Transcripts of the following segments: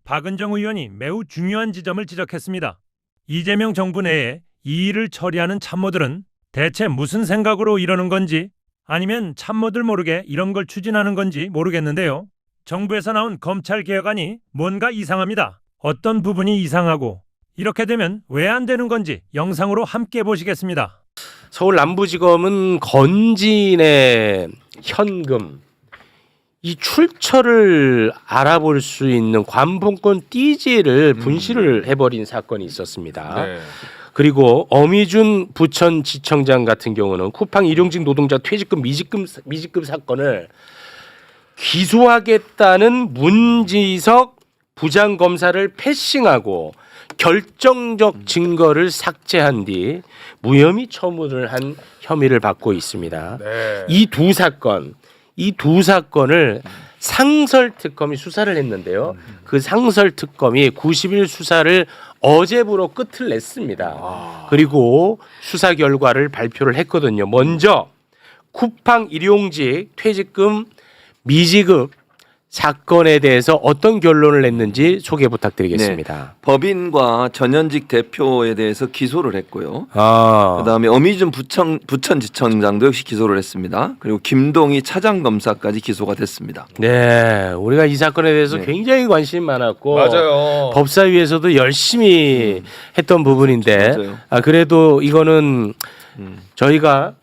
박은정 의원이 매우 중요한 지점을 지적했습니다. 이재명 정부 내에 이 일을 처리하는 참모들은 대체 무슨 생각으로 이러는 건지 아니면 참모들 모르게 이런 걸 추진하는 건지 모르겠는데요. 정부에서 나온 검찰개혁안이 뭔가 이상합니다. 어떤 부분이 이상하고 이렇게 되면 왜 안 되는 건지 영상으로 함께 보시겠습니다. 서울 남부지검은 건진의 현금 이 출처를 알아볼 수 있는 관본권 띠지를 분실을 해버린 사건이 있었습니다. 네. 그리고 어미준 부천지청장 같은 경우는 쿠팡 일용직 노동자 퇴직금 미지급 사건을 기소하겠다는 문지석 부장검사를 패싱하고 결정적 증거를 삭제한 뒤 무혐의 처분을 한 혐의를 받고 있습니다. 네. 이 두 사건을 상설특검이 수사를 했는데요. 그 상설특검이 90일 수사를 어제부로 끝을 냈습니다. 그리고 수사 결과를 발표를 했거든요. 먼저 쿠팡 일용직 퇴직금 미지급 사건에 대해서 어떤 결론을 냈는지 소개 부탁드리겠습니다. 네. 법인과 전현직 대표에 대해서 기소를 했고요. 아, 그다음에 어미준 부천지청장도 역시 기소를 했습니다. 그리고 김동희 차장검사까지 기소가 됐습니다. 네, 우리가 이 사건에 대해서 네. 굉장히 관심이 많았고 맞아요. 법사위에서도 열심히 했던 부분인데 맞아요. 그래도 이거는 저희가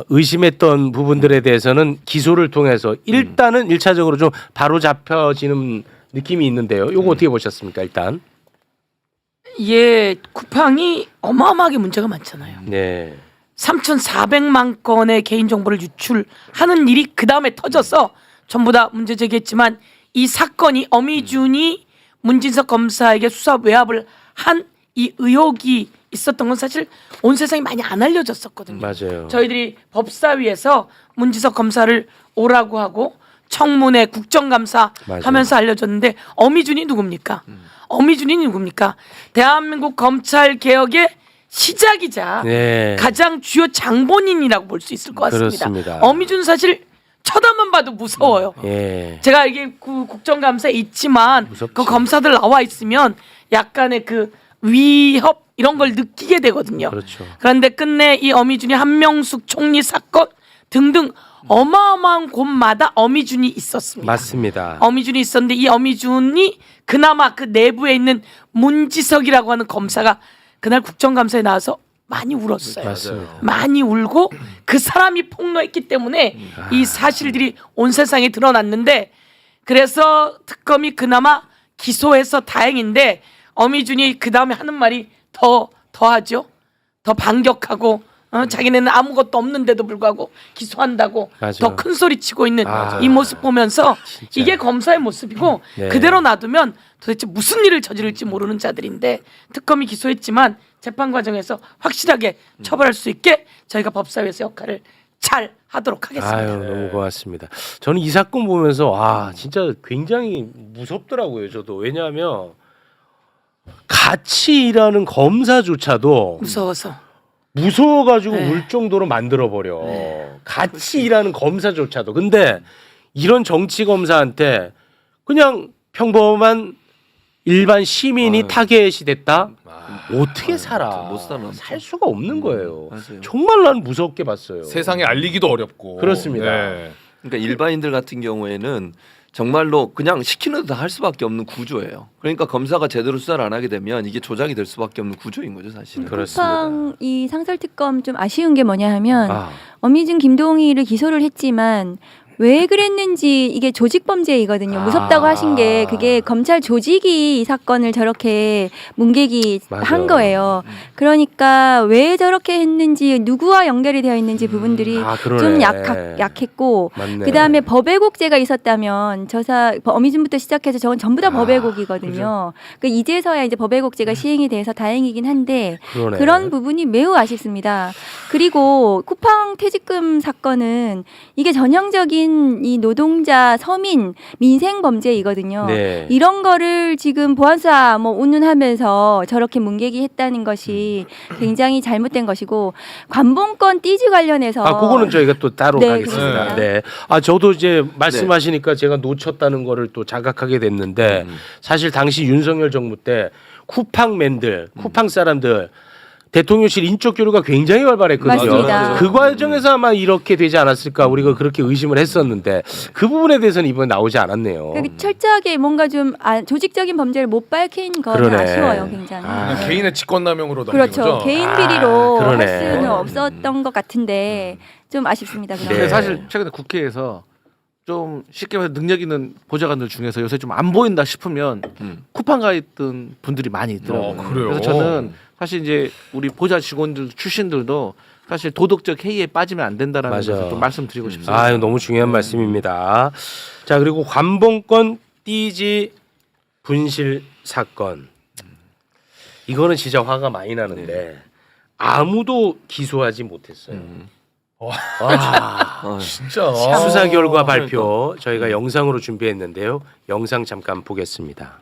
의심했던 부분들에 대해서는 기소를 통해서 일단은 1차적으로 좀 바로 잡혀지는 느낌이 있는데요. 이거 어떻게 보셨습니까? 일단. 예, 쿠팡이 어마어마하게 문제가 많잖아요. 네. 3,400만 건의 개인정보를 유출하는 일이 그 다음에 터져서 전부 다 문제 제기했지만 이 사건이 어미준이 문진석 검사에게 수사 외압을 한 이 의혹이 있었던 건 사실 온 세상이 많이 안 알려졌었거든요. 맞아요. 저희들이 법사위에서 문진석 검사를 오라고 하고 청문회 국정감사 맞아요. 하면서 알려줬는데 어미준이 누굽니까? 어미준이 누굽니까? 대한민국 검찰 개혁의 시작이자 네. 가장 주요 장본인이라고 볼 수 있을 것 같습니다. 그렇습니다. 어미준 사실 쳐다만 봐도 무서워요. 예. 제가 이게 그 국정감사에 있지만 무섭지. 그 검사들 나와 있으면 약간의 그 위협 이런 걸 느끼게 되거든요. 그렇죠. 그런데 끝내 이 어미준이 한명숙 총리 사건 등등 어마어마한 곳마다 어미준이 있었습니다. 맞습니다. 어미준이 있었는데 이 어미준이 그나마 그 내부에 있는 문지석이라고 하는 검사가 그날 국정감사에 나와서 많이 울었어요. 맞습니다. 많이 울고 그 사람이 폭로했기 때문에 이 사실들이 온 세상에 드러났는데 그래서 특검이 그나마 기소해서 다행인데 어미준이 그 다음에 하는 말이 더하죠. 더 반격하고 자기네는 아무것도 없는데도 불구하고 기소한다고 맞아. 더 큰 소리 치고 있는 아, 이 모습 보면서 진짜. 이게 검사의 모습이고 네. 그대로 놔두면 도대체 무슨 일을 저지를지 모르는 자들인데 특검이 기소했지만 재판 과정에서 확실하게 처벌할 수 있게 저희가 법사위에서 역할을 잘 하도록 하겠습니다. 아유, 너무 고맙습니다. 저는 이 사건 보면서 진짜 굉장히 무섭더라고요. 저도 왜냐하면 같이 일하는 검사조차도 무서워서 무서워가지고 네. 울 정도로 만들어버려. 같이 일하는 검사조차도. 근데 이런 정치 검사한테 그냥 평범한 일반 시민이 타겟이 됐다? 어떻게 살아? 못 살아. 살 수가 없는 거예요. 맞아요. 정말 난 무섭게 봤어요. 세상에 알리기도 어렵고. 그렇습니다. 네. 그러니까 일반인들 같은 경우에는 정말로 그냥 시키는 대로 할 수밖에 없는 구조예요. 그러니까 검사가 제대로 수사를 안 하게 되면 이게 조작이 될 수밖에 없는 구조인 거죠, 사실은. 그렇습니다. 쿠팡 이 상설특검 좀 아쉬운 게 뭐냐 하면 아, 어미준 김동희를 기소를 했지만 왜 그랬는지 이게 조직범죄이거든요. 무섭다고 하신 게 그게 검찰 조직이 이 사건을 저렇게 문개기 맞아. 한 거예요. 그러니까 왜 저렇게 했는지 누구와 연결이 되어 있는지 부분들이 그러네. 좀 약했고 맞네. 그다음에 법외곡죄가 있었다면 어미준부터 시작해서 저건 전부 다 법외곡이거든요. 그 이제서야 이제 법외곡죄가 시행이 돼서 다행이긴 한데 그러네. 그런 부분이 매우 아쉽습니다. 그리고 쿠팡 퇴직금 사건은 이게 전형적인 기본적인 이 노동자, 서민, 민생 범죄이거든요. 네. 이런 거를 지금 보안수사 뭐 운운하면서 저렇게 문개기했다는 것이 굉장히 잘못된 것이고 관봉권 띠지 관련해서 그거는 저희가 또 따로 네, 가겠습니다. 그렇습니다. 네. 저도 이제 말씀하시니까 제가 놓쳤다는 거를 또 자각하게 됐는데 사실 당시 윤석열 정부 때 쿠팡맨들, 쿠팡 사람들 대통령실 인적 교류가 굉장히 활발했거든요. 맞습니다. 그 과정에서 아마 이렇게 되지 않았을까 우리가 그렇게 의심을 했었는데 그 부분에 대해서는 이번에 나오지 않았네요. 철저하게 뭔가 좀 조직적인 범죄를 못 밝힌 거 그러네. 아쉬워요, 굉장히. 그냥 개인의 직권남용으로 넘긴 그렇죠. 거죠. 개인 비리로 그러네. 할 수는 없었던 것 같은데 좀 아쉽습니다. 그런 네. 근데 사실 최근에 국회에서 좀 쉽게 말해서 능력 있는 보좌관들 중에서 요새 좀 안 보인다 싶으면 쿠팡 가 있던 분들이 많이 있더라고요. 그래요? 그래서 저는 사실 이제 우리 보좌 직원들 출신들도 사실 도덕적 해이에 빠지면 안 된다라는 맞아. 것을 좀 말씀드리고 싶습니다. 이거 너무 중요한 말씀입니다. 자, 그리고 관봉권 띠지 분실 사건. 이거는 진짜 화가 많이 나는데 아무도 기소하지 못했어요. 와, 진짜. 수사 결과 그러니까. 발표 저희가 영상으로 준비했는데요. 영상 잠깐 보겠습니다.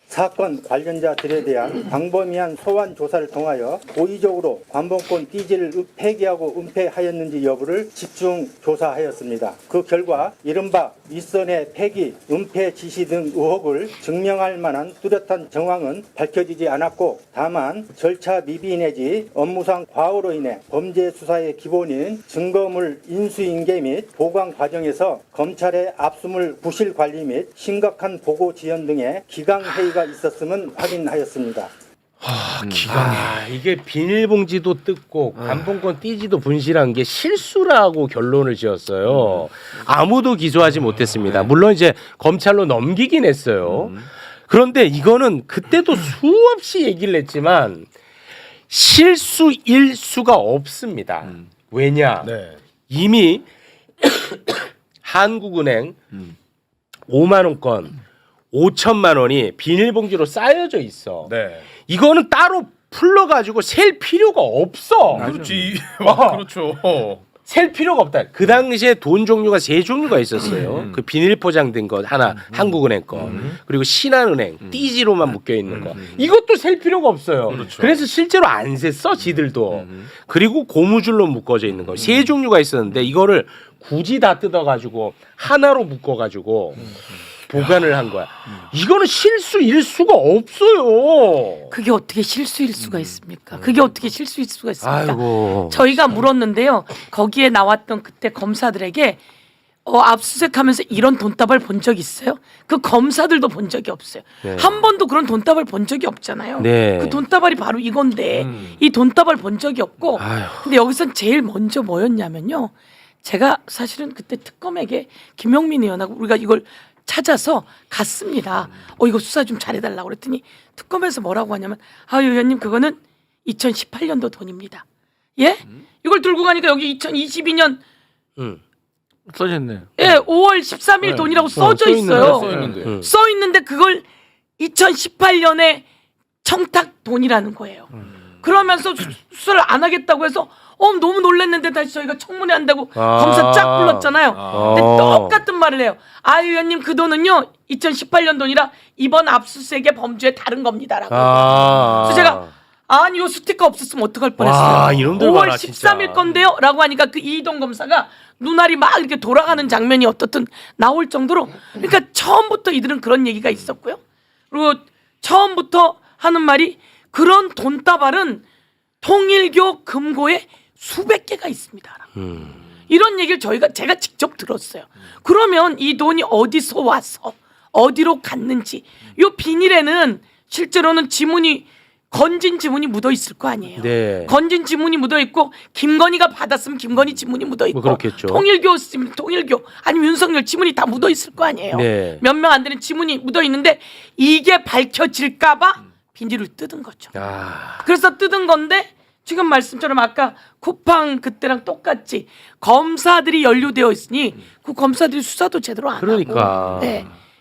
사건 관련자들에 대한 광범위한 소환 조사를 통하여 고의적으로 관봉권 띠지를 폐기하고 은폐하였는지 여부를 집중 조사하였습니다. 그 결과 이른바 윗선의 폐기, 은폐 지시 등 의혹을 증명할 만한 뚜렷한 정황은 밝혀지지 않았고 다만 절차 미비 내지 업무상 과오로 인해 범죄 수사의 기본인 증거물 인수인계 및 보관 과정에서 검찰의 압수물 부실 관리 및 심각한 보고 지연 등의 기강 회의가 있었음은 확인하였습니다. 이게 비닐봉지도 뜯고 관봉권 띠지도 분실한 게 실수라고 결론을 지었어요. 아무도 기소하지 못했습니다. 물론 이제 검찰로 넘기긴 했어요. 그런데 이거는 그때도 수없이 얘기를 했지만 실수일 수가 없습니다. 왜냐? 네. 이미 한국은행 5만 원권 5천만 원이 비닐봉지로 쌓여져 있어. 네. 이거는 따로 풀러가지고 셀 필요가 없어. 그렇지. 어. 그렇죠. 셀 필요가 없다. 그 당시에 돈 종류가 세 종류가 있었어요. 그 비닐 포장된 것 하나, 한국은행 거, 그리고 신한은행 띠지로만 묶여 있는 거. 이것도 셀 필요가 없어요. 그렇죠. 그래서 실제로 안 셌어, 지들도. 그리고 고무줄로 묶어져 있는 거. 세 종류가 있었는데 이거를 굳이 다 뜯어가지고 하나로 묶어가지고. 보관을 한 거야. 이거는 실수일 수가 없어요. 그게 어떻게 실수일 수가 있습니까? 그게 어떻게 실수일 수가 있습니까? 아이고. 저희가 물었는데요. 거기에 나왔던 그때 검사들에게 압수수색하면서 이런 돈다발 본 적 있어요? 그 검사들도 본 적이 없어요. 네. 한 번도 그런 돈다발 본 적이 없잖아요. 네. 그 돈다발이 바로 이건데 이 돈다발 본 적이 없고 아휴. 근데 여기선 제일 먼저 뭐였냐면요. 제가 사실은 그때 특검에게 김용민 의원하고 우리가 이걸 찾아서 갔습니다. 이거 수사 좀 잘해달라고 그랬더니 특검에서 뭐라고 하냐면 의원님 그거는 2018년도 돈입니다. 예? 이걸 들고 가니까 여기 2022년 써졌네. 5월 13일 돈이라고 써져 있어요. 써있는데. 써 있는데 그걸 2018년에 청탁 돈이라는 거예요. 그러면서 수사를 안 하겠다고 해서 너무 놀랐는데 다시 저희가 청문회 한다고 검사 쫙 불렀잖아요. 근데 똑같은 말을 해요. 의원님 그 돈은요 2018년 돈이라 이번 압수수색의 범죄에 다른 겁니다라고. 그래서 제가 아니 요 스티커 없었으면 어떡할 뻔했어요. 이놈들 5월 봐라, 13일 진짜. 건데요 라고 하니까 그 이동 검사가 눈알이 막 이렇게 돌아가는 장면이 어떻든 나올 정도로 그러니까 처음부터 이들은 그런 얘기가 있었고요. 그리고 처음부터 하는 말이 그런 돈다발은 통일교 금고에 수백 개가 있습니다. 이런 얘기를 제가 직접 들었어요. 그러면 이 돈이 어디서 와서 어디로 갔는지 요 비닐에는 실제로는 건진 지문이 묻어 있을 거 아니에요. 네. 건진 지문이 묻어 있고 김건희가 받았으면 김건희 지문이 묻어 있고 그렇겠죠. 통일교 쓰면 통일교 아니면 윤석열 지문이 다 묻어 있을 거 아니에요. 네. 몇 명 안 되는 지문이 묻어 있는데 이게 밝혀질까봐 비닐을 뜯은 거죠. 그래서 뜯은 건데 지금 말씀처럼 아까 쿠팡 그때랑 똑같이 검사들이 연루되어 있으니 그 검사들이 수사도 제대로 안 그러니까. 하고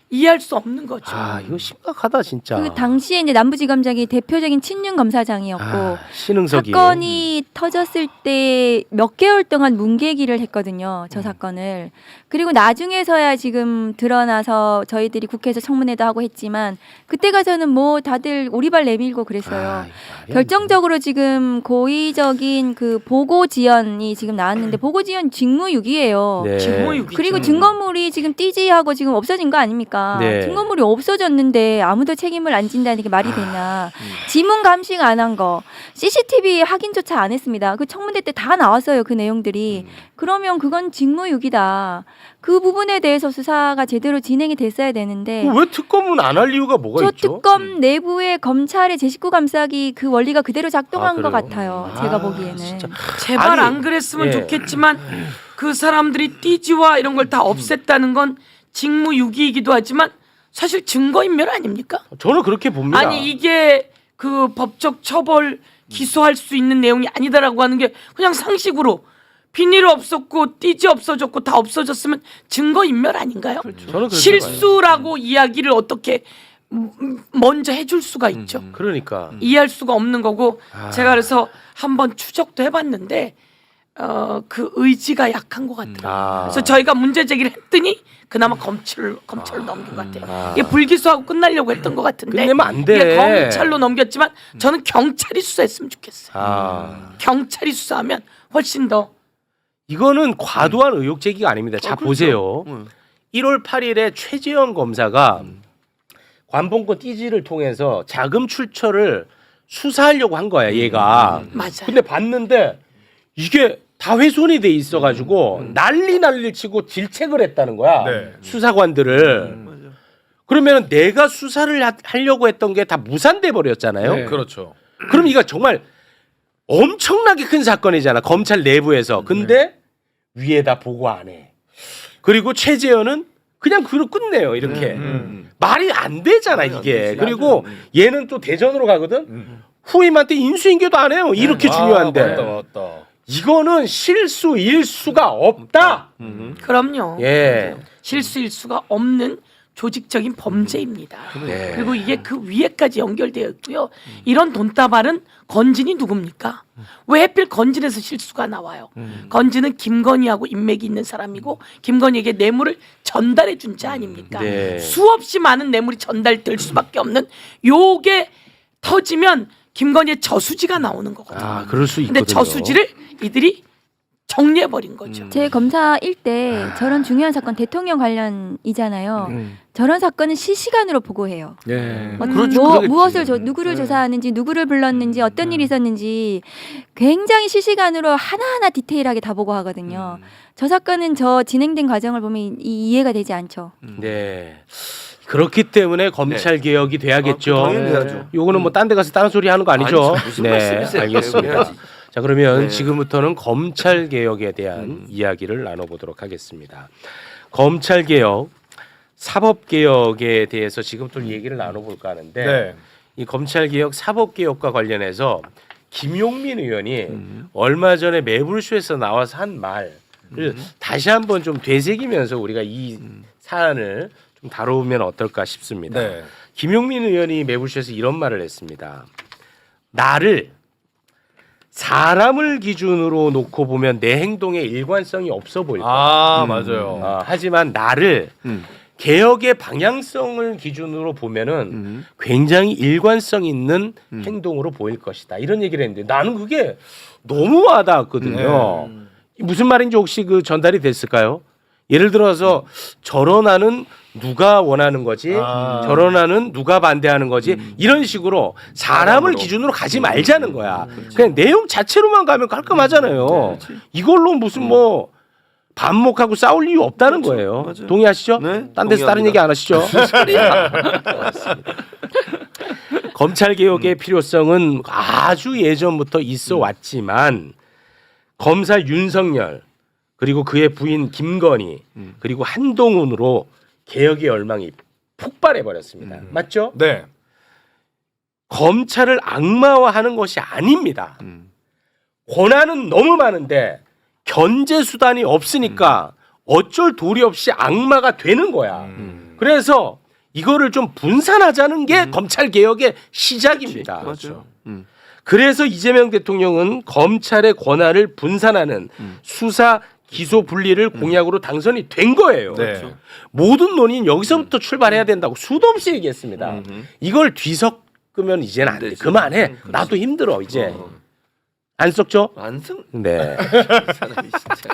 이해할 수 없는 거죠. 아 이거 심각하다 진짜. 그 당시에 이제 남부지검장이 대표적인 친윤 검사장이었고 신흥석이 사건이 터졌을 때 몇 개월 동안 문개기를 했거든요. 저 사건을. 그리고 나중에서야 지금 드러나서 저희들이 국회에서 청문회도 하고 했지만 그때 가서는 뭐 다들 오리발 내밀고 그랬어요. 결정적으로 지금 고의적인 그 보고 지연이 지금 나왔는데 보고 지연 직무유기예요. 네. 직무유기죠. 그리고 증거물이 지금 띠지하고 지금 없어진 거 아닙니까? 네. 증거물이 없어졌는데 아무도 책임을 안 진다는 게 말이 되냐? 지문 감식 안 한 거, CCTV 확인조차 안 했습니다. 그 청문회 때 다 나왔어요 그 내용들이. 그러면 그건 직무유기다. 그 부분에 대해서 수사가 제대로 진행이 됐어야 되는데. 왜 특검은 안 할 이유가 뭐가 저 있죠? 특검 내부의 검찰의 제 식구 감싸기 그 원리가 그대로 작동한 것 그래요? 같아요. 제가 보기에는. 진짜. 제발 아니, 안 그랬으면 예. 좋겠지만 그 사람들이 띠지와 이런 걸 다 없앴다는 건 직무유기이기도 하지만 사실 증거인멸 아닙니까? 저는 그렇게 봅니다. 아니 이게 그 법적 처벌 기소할 수 있는 내용이 아니다라고 하는 게 그냥 상식으로 비닐 없었고 띠지 없어졌고 다 없어졌으면 증거인멸 아닌가요? 저는 그렇게 실수라고 이야기를 어떻게 먼저 해줄 수가 있죠. 그러니까 이해할 수가 없는 거고 제가 그래서 한번 추적도 해봤는데 그 의지가 약한 것 같더라고요. 그래서 저희가 문제 제기를 했더니 그나마 검찰로 넘긴 것 같아요. 이게 불기소하고 끝나려고 했던 것 같은데 끝내면 안 돼. 이게 검찰로 넘겼지만 저는 경찰이 수사했으면 좋겠어요. 경찰이 수사하면 훨씬 더 이거는 과도한 의혹 제기가 아닙니다. 자 보세요. 1월 8일에 최재형 검사가 관봉권 띠지를 통해서 자금 출처를 수사하려고 한 거야 얘가. 맞아요. 근데 봤는데 이게 다 훼손이 돼 있어가지고 난리를 치고 질책을 했다는 거야. 네. 수사관들을. 그러면 내가 수사를 하려고 했던 게 다 무산돼 버렸잖아요. 네. 그렇죠. 그럼 이거 정말 엄청나게 큰 사건이잖아. 검찰 내부에서. 근데 위에다 보고 안 해. 그리고 최재현은 그냥 그로 끝내요. 이렇게. 말이 안 되잖아 이게. 그리고 얘는 또 대전으로 가거든. 후임한테 인수인계도 안 해요. 이렇게 중요한데. 맞다. 이거는 실수일 수가 없다. 그럼요. 예. 실수일 수가 없는 조직적인 범죄입니다. 네. 그리고 이게 그 위에까지 연결되어 있고요. 이런 돈다발은 건진이 누굽니까? 왜 하필 건진에서 실수가 나와요? 건진은 김건희하고 인맥이 있는 사람이고 김건희에게 뇌물을 전달해 준 자 아닙니까? 네. 수없이 많은 뇌물이 전달될 수밖에 없는 요게 터지면 김건희의 저수지가 나오는 거거든요. 아, 그럴 수 있거든요. 근데 저수지를 이들이 정리해버린 거죠. 제 검사일 때 저런 중요한 사건 대통령 관련이잖아요. 저런 사건은 실시간으로 보고해요. 예. 뭐, 그러겠지. 무엇을 누구를 조사하는지 누구를 불렀는지 어떤 일이 있었는지 굉장히 실시간으로 하나하나 디테일하게 다 보고하거든요. 저 사건은 저 진행된 과정을 보면 이해가 되지 않죠. 네. 그렇기 때문에 검찰 개혁이 돼야겠죠. 당연히 해야죠. 요거는 뭐 딴 데 가서 다른 소리 하는 거 아니죠? 아니죠. 무슨 네, 말씀이세요? 알겠습니다. 해야지. 자, 그러면 네. 지금부터는 검찰 개혁에 대한 이야기를 나눠보도록 하겠습니다. 검찰 개혁, 사법 개혁에 대해서 지금 또 얘기를 나눠볼까 하는데 네. 이 검찰 개혁, 사법 개혁과 관련해서 김용민 의원이 얼마 전에 매불쇼에서 나와서 한 말을 다시 한번 좀 되새기면서 우리가 이 사안을 좀 다루면 어떨까 싶습니다. 네. 김용민 의원이 매불쇼에서 이런 말을 했습니다. 나를 사람을 기준으로 놓고 보면 내 행동에 일관성이 없어 보일 거야. 아 맞아요. 하지만 나를 개혁의 방향성을 기준으로 보면은 굉장히 일관성 있는 행동으로 보일 것이다. 이런 얘기를 했는데 나는 그게 너무 와닿았거든요. 무슨 말인지 혹시 그 전달이 됐을까요? 예를 들어서 저런하는 누가 원하는 거지, 저런하는 누가 반대하는 거지, 이런 식으로 사람을 기준으로 가지 말자는 거야. 그냥 내용 자체로만 가면 깔끔하잖아요. 이걸로 무슨 뭐 반목하고 싸울 이유 없다는 거예요. 맞아요. 동의하시죠? 네, 딴 데서 다른 동의합니다. 얘기 안 하시죠? 맞습니다. 검찰 개혁의 필요성은 아주 예전부터 있어 왔지만 검사 윤석열 그리고 그의 부인 김건희 그리고 한동훈으로 개혁의 열망이 폭발해 버렸습니다. 맞죠? 네. 검찰을 악마화하는 것이 아닙니다. 권한은 너무 많은데 견제 수단이 없으니까 어쩔 도리 없이 악마가 되는 거야. 그래서 이거를 좀 분산하자는 게 검찰 개혁의 시작입니다. 맞죠. 그래서 이재명 대통령은 검찰의 권한을 분산하는 수사 기소 분리를 공약으로 당선이 된 거예요. 네. 모든 논의는 여기서부터 출발해야 된다고 수도 없이 얘기했습니다. 이걸 뒤섞으면 이제는 안 돼. 되지. 그만해. 나도 힘들어 이제. 안 썩죠? 안승 네. 이 사람이 진짜.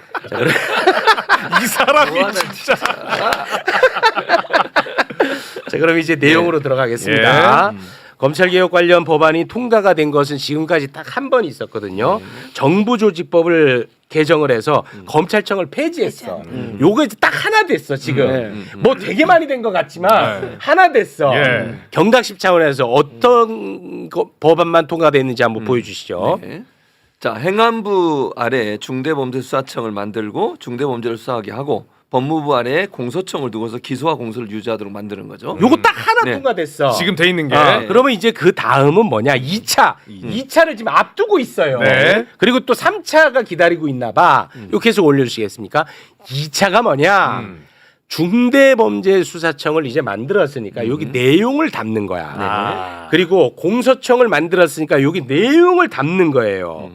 이 사람이 뭐하나 진짜. 자, 그럼 이제 내용으로 들어가겠습니다. 검찰개혁 관련 법안이 통과가 된 것은 지금까지 딱 한 번 있었거든요. 정부조직법을 개정을 해서 검찰청을 폐지했어. 요거 이제 딱 하나 됐어 지금. 뭐 되게 많이 된 것 같지만 하나 됐어. 예. 경각심 차원에서 어떤 법안만 통과됐는지 한번 보여주시죠. 네. 자, 행안부 아래 중대범죄수사청을 만들고 중대범죄를 수사하게 하고 법무부 아래 공소청을 두고서 기소와 공소를 유지하도록 만드는 거죠. 요거 딱 하나 네. 통과됐어. 지금 돼 있는 게. 그러면 이제 그 다음은 뭐냐? 2차. 2차를 지금 앞두고 있어요. 네. 그리고 또 3차가 기다리고 있나 봐. 요 계속 올려주시겠습니까? 2차가 뭐냐? 중대범죄수사청을 이제 만들었으니까 여기 내용을 담는 거야. 아. 그리고 공소청을 만들었으니까 여기 내용을 담는 거예요.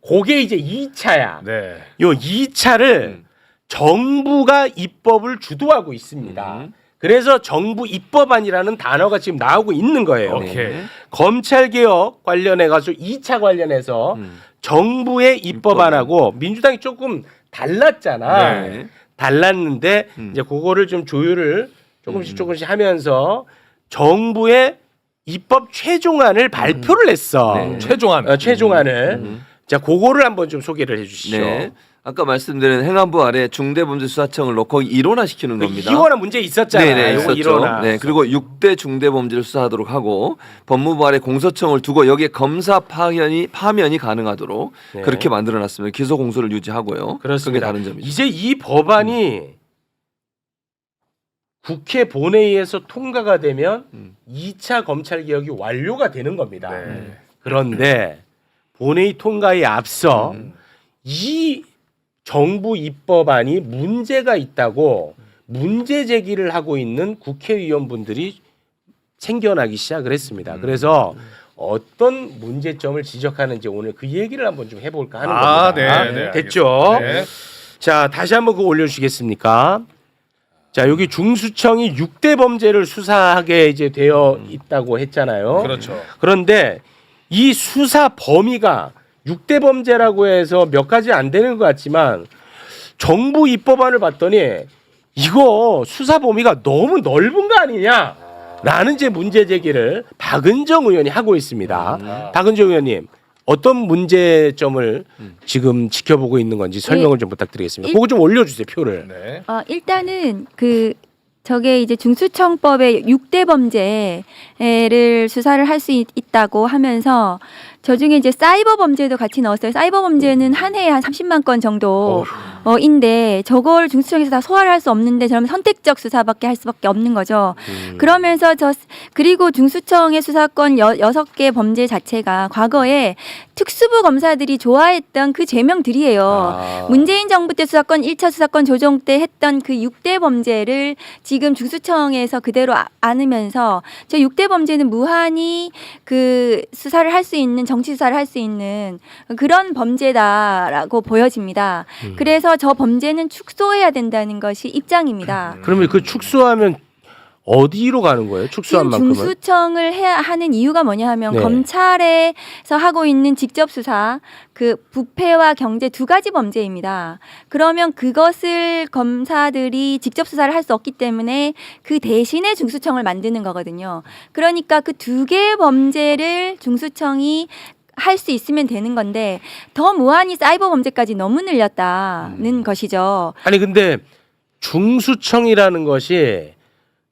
그게 이제 2차야. 네. 요 2차를 정부가 입법을 주도하고 있습니다. 그래서 정부 입법안이라는 단어가 지금 나오고 있는 거예요. 오케이. 검찰개혁 관련해 가지고 2차 관련해서 정부의 입법안하고 민주당이 조금 달랐잖아. 네. 달랐는데 이제 그거를 좀 조율을 조금씩 하면서 정부의 입법 최종안을 발표를 했어. 네. 최종안. 최종안을. 자, 그거를 한번 좀 소개를 해 주시죠. 네. 아까 말씀드린 행안부 아래 중대범죄수사청을 놓고 일원화시키는 겁니다. 이거나 문제 있었잖아요. 네네, 요거 있었죠. 일어나. 네, 그리고 6대 중대범죄를 수사하도록 하고 법무부 아래 공소청을 두고 여기에 검사 파면이 가능하도록 네. 그렇게 만들어놨습니다. 기소 공소를 유지하고요. 그렇습니다. 그게 다른 점이죠. 이제 이 법안이 국회 본회의에서 통과가 되면 2차 검찰 개혁이 완료가 되는 겁니다. 네. 그런데 본회의 통과에 앞서 이 정부 입법안이 문제가 있다고 문제 제기를 하고 있는 국회의원분들이 생겨나기 시작을 했습니다. 그래서 어떤 문제점을 지적하는지 오늘 그 얘기를 한번 좀 해볼까 하는 아, 겁니다. 네, 네, 됐죠? 네. 자, 다시 한번 그거 올려주시겠습니까? 자, 여기 중수청이 6대 범죄를 수사하게 이제 되어 있다고 했잖아요. 그렇죠. 그런데 이 수사 범위가 6대 범죄라고 해서 몇 가지 안 되는 것 같지만 정부 입법안을 봤더니 이거 수사 범위가 너무 넓은 거 아니냐? 라는 제 문제 제기를 박은정 의원이 하고 있습니다. 박은정 의원님, 어떤 문제점을 지금 지켜보고 있는 건지 설명을 좀 부탁드리겠습니다. 그거 좀 올려주세요, 표를. 네. 일단은 저게 이제 중수청법의 6대 범죄를 수사를 할 수 있다고 하면서 저 중에 이제 사이버 범죄도 같이 넣었어요. 사이버 범죄는 한 해에 한 30만 건 정도인데 저걸 중수청에서 다 소화를 할 수 없는데 저러면 선택적 수사밖에 할 수밖에 없는 거죠. 그러면서 그리고 중수청의 수사권 6개 범죄 자체가 과거에 특수부 검사들이 좋아했던 그 죄명들이에요. 문재인 정부 때 수사권 1차 수사권 조정 때 했던 그 6대 범죄를 지금 중수청에서 그대로 안으면서 저 6대 범죄는 무한히 그 수사를 할 수 있는 정치 수사를 할 수 있는 그런 범죄다라고 보여집니다. 그래서 저 범죄는 축소해야 된다는 것이 입장입니다. 그러면 그 축소하면 어디로 가는 거예요? 축소한 지금 만큼은? 중수청을 해야 하는 이유가 뭐냐 하면 네. 검찰에서 하고 있는 직접 수사, 그 부패와 경제 두 가지 범죄입니다. 그러면 그것을 검사들이 직접 수사를 할 수 없기 때문에 그 대신에 중수청을 만드는 거거든요. 그러니까 그 두 개의 범죄를 중수청이 할 수 있으면 되는 건데 더 무한히 사이버 범죄까지 너무 늘렸다는 것이죠. 아니 근데 중수청이라는 것이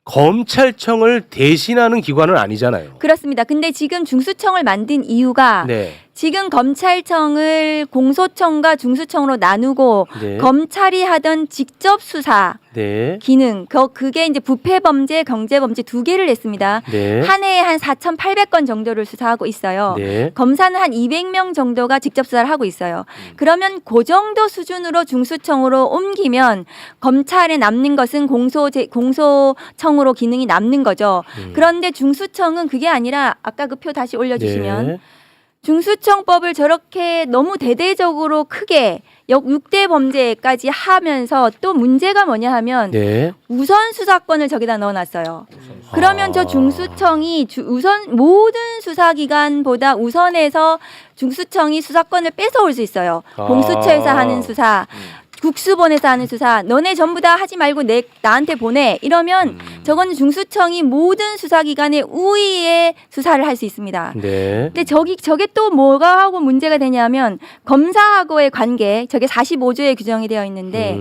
검찰청을 대신하는 기관은 아니잖아요. 그렇습니다. 근데 지금 중수청을 만든 이유가 네. 지금 검찰청을 공소청과 중수청으로 나누고 네. 검찰이 하던 직접 수사 네. 기능 그게 이제 부패범죄, 경제범죄 두 개를 냈습니다. 네. 한 해에 한 4,800건 정도를 수사하고 있어요. 네. 검사는 한 200명 정도가 직접 수사를 하고 있어요. 그러면 그 정도 수준으로 중수청으로 옮기면 검찰에 남는 것은 공소청으로 기능이 남는 거죠. 그런데 중수청은 그게 아니라 아까 그 표 다시 올려주시면 네. 중수청법을 저렇게 너무 대대적으로 크게 6대 범죄까지 하면서 또 문제가 뭐냐 하면 네. 우선 수사권을 저기다 넣어놨어요. 그러면 저 중수청이 우선 모든 수사기관보다 우선해서 중수청이 수사권을 뺏어올 수 있어요. 공수처에서 하는 수사, 국수본에서 하는 수사, 너네 전부 다 하지 말고 나한테 보내. 이러면 저건 중수청이 모든 수사기관의 우위에 수사를 할 수 있습니다. 네. 근데 저게 또 뭐가 하고 문제가 되냐면 검사하고의 관계, 저게 45조에 규정이 되어 있는데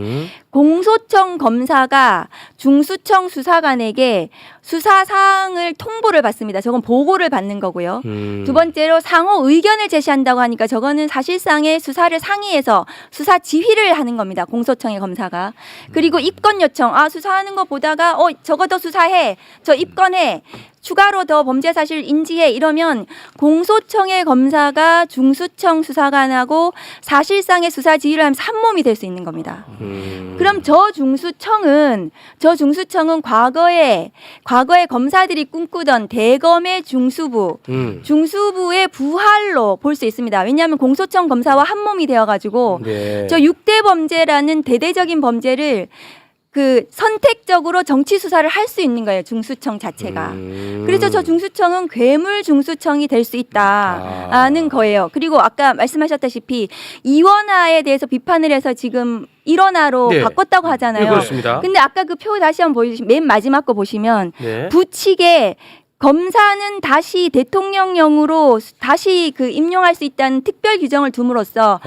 공소청 검사가 중수청 수사관에게 수사 사항을 통보를 받습니다. 저건 보고를 받는 거고요. 두 번째로 상호 의견을 제시한다고 하니까 저거는 사실상의 수사를 상의해서 수사 지휘를 하는 겁니다. 공소청의 검사가. 그리고 입건 요청. 수사하는 거 보다가 저거 더 수사해. 저 입건해. 추가로 더 범죄 사실 인지해 이러면 공소청의 검사가 중수청 수사관하고 사실상의 수사 지휘를 하면서 한 몸이 될 수 있는 겁니다. 그럼 저 중수청은 과거에 검사들이 꿈꾸던 대검의 중수부의 부활로 볼 수 있습니다. 왜냐하면 공소청 검사와 한 몸이 되어가지고 네. 저 6대 범죄라는 대대적인 범죄를 선택적으로 정치 수사를 할 수 있는 거예요. 중수청 자체가. 그래서 저 중수청은 괴물 중수청이 될 수 있다는 거예요. 그리고 아까 말씀하셨다시피 이원화에 대해서 비판을 해서 지금 일원화로 네. 바꿨다고 하잖아요. 네, 그렇습니다. 근데 아까 그 표 다시 한번 보여주시면 맨 마지막 거 보시면 네. 부칙에 검사는 다시 대통령령으로 다시 임용할 수 있다는 특별 규정을 둠으로써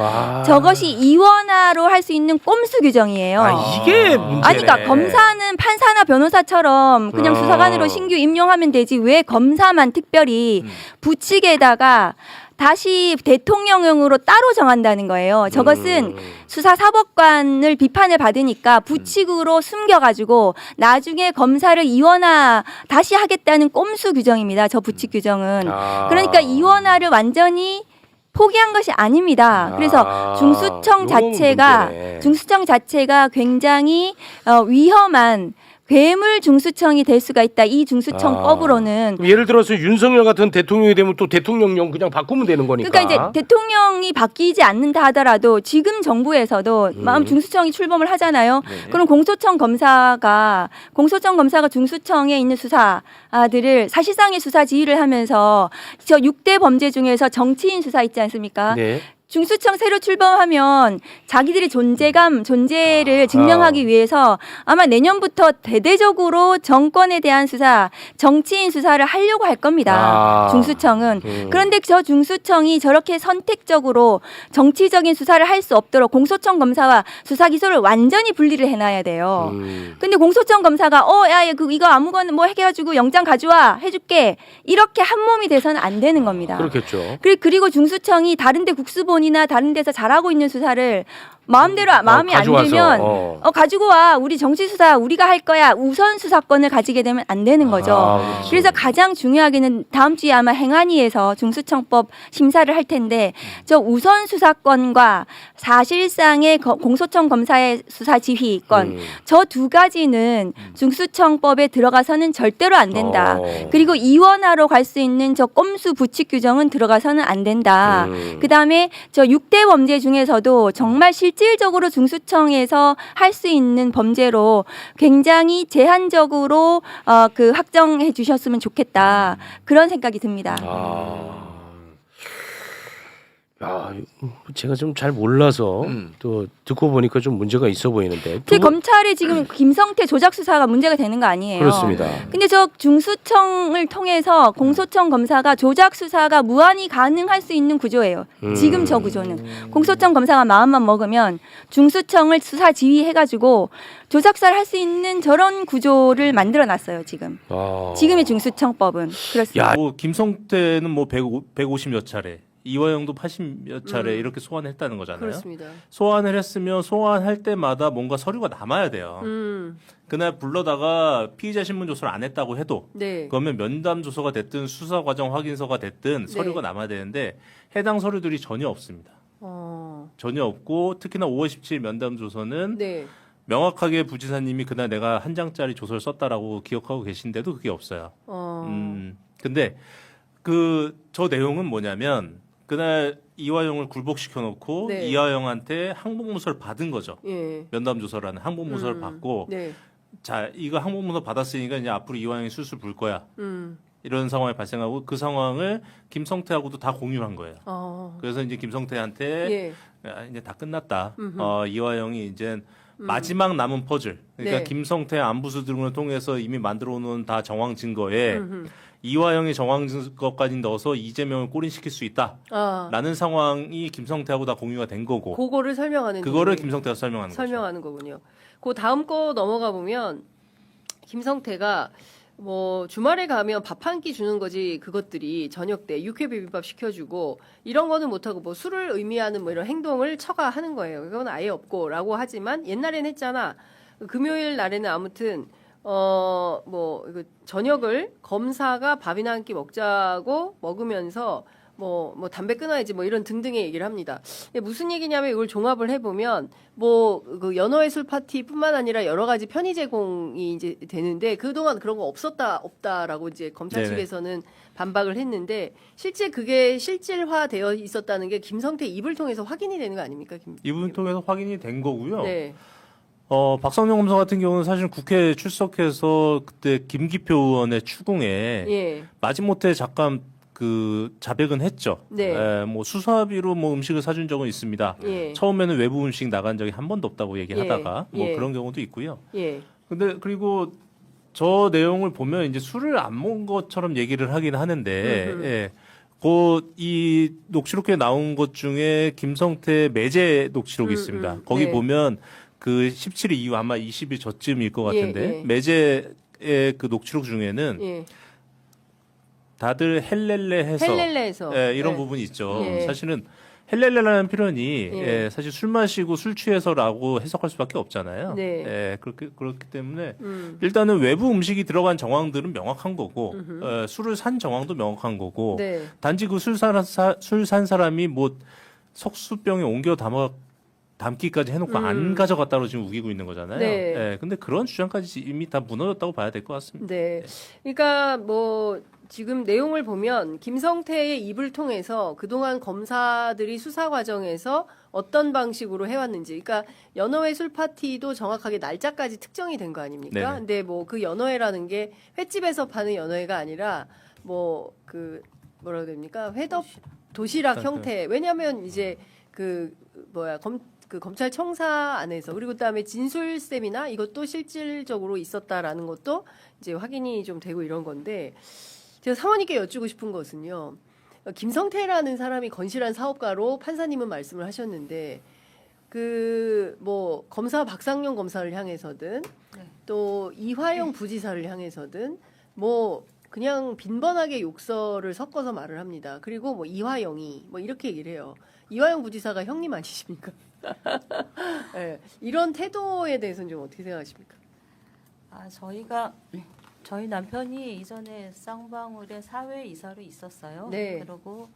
저것이 이원화로 할 수 있는 꼼수 규정이에요. 이게 문제네. 그러니까 검사는 판사나 변호사처럼 그냥 수사관으로 신규 임용하면 되지 왜 검사만 특별히 부칙에다가 다시 대통령령으로 따로 정한다는 거예요. 저것은 수사사법관을 비판을 받으니까 부칙으로 숨겨가지고 나중에 검사를 이원화 다시 하겠다는 꼼수 규정입니다. 저 부칙 규정은. 그러니까 이원화를 완전히 포기한 것이 아닙니다. 그래서 중수청 자체가 굉장히 위험한 괴물 중수청이 될 수가 있다. 이 중수청법으로는. 예를 들어서 윤석열 같은 대통령이 되면 또 대통령령 그냥 바꾸면 되는 거니까. 그러니까 이제 대통령이 바뀌지 않는다 하더라도 지금 정부에서도 중수청이 출범을 하잖아요. 그럼 공소청 검사가 중수청에 있는 수사들을 사실상의 수사 지휘를 하면서 저 6대 범죄 중에서 정치인 수사 있지 않습니까? 네. 중수청 새로 출범하면 자기들의 존재를 증명하기 위해서 아마 내년부터 대대적으로 정권에 대한 수사, 정치인 수사를 하려고 할 겁니다. 중수청은. 그런데 저 중수청이 저렇게 선택적으로 정치적인 수사를 할 수 없도록 공소청 검사와 수사 기소를 완전히 분리를 해놔야 돼요. 근데 공소청 검사가 이거 아무거나 뭐 해가지고 영장 가져와 해줄게 이렇게 한 몸이 돼서는 안 되는 겁니다. 그렇겠죠. 그리고 중수청이 다른데 국수본이나 다른 데서 잘하고 있는 수사를 마음대로 마음이 안 가져와서, 들면 가지고 와 우리 정치 수사 우리가 할 거야 우선 수사권을 가지게 되면 안 되는 거죠. 그래서 가장 중요하게는 다음 주에 아마 행안위에서 중수청법 심사를 할 텐데 저 우선 수사권과 사실상의 공소청 검사의 수사 지휘권 저 두 가지는 중수청법에 들어가서는 절대로 안 된다. 그리고 이원화로 갈 수 있는 저 꼼수 부칙 규정은 들어가서는 안 된다. 그다음에 저 6대 범죄 중에서도 정말 실질적으로 중수청에서 할 수 있는 범죄로 굉장히 제한적으로 확정해 주셨으면 좋겠다. 그런 생각이 듭니다. 제가 좀 잘 몰라서 또 듣고 보니까 좀 문제가 있어 보이는데. 검찰에 지금 김성태 조작 수사가 문제가 되는 거 아니에요? 그렇습니다. 근데 저 중수청을 통해서 공소청 검사가 조작 수사가 무한히 가능할 수 있는 구조예요. 지금 저 구조는 공소청 검사가 마음만 먹으면 중수청을 수사 지휘해가지고 조작 수사를 할 수 있는 저런 구조를 만들어놨어요. 지금의 중수청법은 그렇습니다. 김성태는 뭐 150몇 차례 이화영도 80몇 차례 이렇게 소환했다는 거잖아요. 그렇습니다. 소환을 했으면 소환할 때마다 뭔가 서류가 남아야 돼요. 그날 불러다가 피의자 신문 조서를 안 했다고 해도 네. 그러면 면담 조서가 됐든 수사 과정 확인서가 됐든 서류가 남아야 되는데 해당 서류들이 전혀 없습니다. 전혀 없고 특히나 5월 17일 면담 조서는 네. 명확하게 부지사님이 그날 내가 한 장짜리 조서를 썼다라고 기억하고 계신데도 그게 없어요. 근데 저 내용은 뭐냐면 그날 이화영을 굴복시켜 놓고 네. 이화영한테 항복문서를 받은 거죠. 예. 면담 조서라는 항복문서를 받고 네. 자 이거 항복문서 받았으니까 이제 앞으로 이화영이 술술 불 거야. 음. 이런 상황이 발생하고 그 상황을 김성태하고도 다 공유한 거예요. 그래서 이제 김성태한테 예. 이제 다 끝났다. 이화영이 이제 마지막 남은 퍼즐. 그러니까 네. 김성태 안부수 등을 통해서 이미 만들어 놓은 다 정황 증거에 이화영이 정황 증거까지 넣어서 이재명을 꼬린시킬 수 있다라는 상황이 김성태하고 다 공유가 된 거고. 그거를 설명하는 그거를 거군요. 김성태가 설명하는 거군요. 그 다음 거 넘어가 보면 김성태가 뭐 주말에 가면 밥 한 끼 주는 거지 그것들이 저녁 때 육회 비빔밥 시켜주고 이런 거는 못하고 뭐 술을 의미하는 뭐 이런 행동을 처가하는 거예요. 그건 아예 없고라고 하지만 옛날엔 했잖아. 금요일 날에는 아무튼 뭐 이거 저녁을 검사가 밥이나 한 끼 먹자고 먹으면서 뭐 담배 끊어야지 뭐 이런 등등의 얘기를 합니다. 무슨 얘기냐면 이걸 종합을 해보면 뭐 그 연어의 술 파티뿐만 아니라 여러 가지 편의 제공이 이제 되는데 그동안 그런 거 없다라고 이제 검찰 네네. 측에서는 반박을 했는데 실제 그게 실질화되어 있었다는 게 김성태 입을 통해서 확인이 되는 거 아닙니까? 이분 통해서 확인이 된 거고요. 네. 박성용 검사 같은 경우는 사실 국회에 출석해서 그때 김기표 의원의 추궁에 예. 마지못해 잠깐 그 자백은 했죠. 네. 뭐 수사비로 뭐 음식을 사준 적은 있습니다. 예. 처음에는 외부 음식 나간 적이 한 번도 없다고 얘기하다가 예. 뭐 예. 그런 경우도 있고요. 예. 근데 그리고 저 내용을 보면 이제 술을 안 먹은 것처럼 얘기를 하긴 하는데, 예. 이 녹취록에 나온 것 중에 김성태 매제 녹취록이 있습니다. 거기 네. 보면 그 17일 이후 아마 20일 저쯤일 것 예, 같은데 예. 매제의 그 녹취록 중에는 예. 다들 헬렐레해서 헬렐레에서 예, 이런 예. 부분이 있죠. 예. 사실은 헬렐레라는 표현이 예. 예, 사실 술 마시고 술 취해서라고 해석할 수밖에 없잖아요. 네. 예, 그렇기 때문에 일단은 외부 음식이 들어간 정황들은 명확한 거고 술을 산 정황도 명확한 거고 네. 단지 그 술 산 사람이 뭐 석수병에 옮겨 담기까지 해놓고 안 가져갔다고 지금 우기고 있는 거잖아요. 네. 예, 근데 그런 주장까지 이미 다 무너졌다고 봐야 될 것 같습니다. 네. 그러니까 뭐 지금 내용을 보면 김성태의 입을 통해서 그동안 검사들이 수사 과정에서 어떤 방식으로 해왔는지, 그러니까 연어회 술 파티도 정확하게 날짜까지 특정이 된 거 아닙니까? 네네. 근데 뭐 그 연어회라는 게 횟집에서 파는 연어회가 아니라 뭐 그 뭐라고 됩니까? 회덮 도시락 형태. 왜냐하면 이제 그 검찰 청사 안에서 그리고 그다음에 진술쌤이나 이것도 실질적으로 있었다라는 것도 이제 확인이 좀 되고 이런 건데 제가 사모님께 여쭈고 싶은 것은요. 김성태라는 사람이 건실한 사업가로 판사님은 말씀을 하셨는데 그 뭐 검사 박상용 검사를 향해서든 또 이화영 부지사를 향해서든 뭐 그냥 빈번하게 욕설을 섞어서 말을 합니다. 그리고 뭐 이화영이 뭐 이렇게 얘기를 해요. 이화영 부지사가 형님 아니십니까? 네, 이런 태도에 대해서는 좀 어떻게 생각하십니까? 저희 남편이 이전에 쌍방울에 사회 이사로 있었어요. 네. 그리고